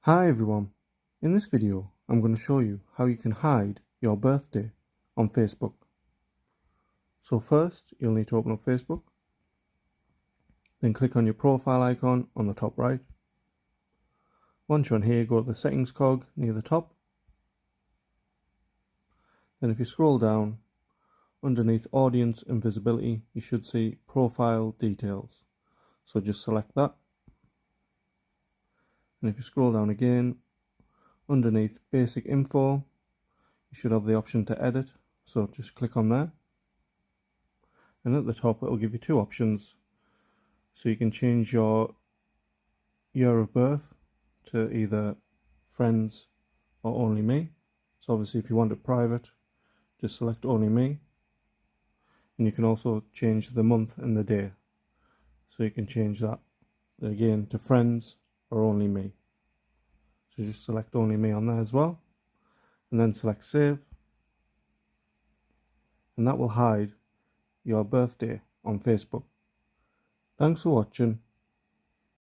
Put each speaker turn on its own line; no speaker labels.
Hi everyone, in this video I'm going to show you how you can hide your birthday on Facebook. So first you'll need to open up Facebook, then click on your profile icon on the top right. Once you're on here, go to the settings cog near the top. Then if you scroll down, underneath audience and visibility you should see profile details. So just select that. And if you scroll down again, underneath basic info, you should have the option to edit. So just click on there. And at the top it will give you two options. So you can change your year of birth to either friends or only me. So obviously if you want it private, just select only me. And you can also change the month and the day. So you can change that again to friends or only me. So just select only me on there as well. And then select save. And that will hide your birthday on Facebook. Thanks for watching.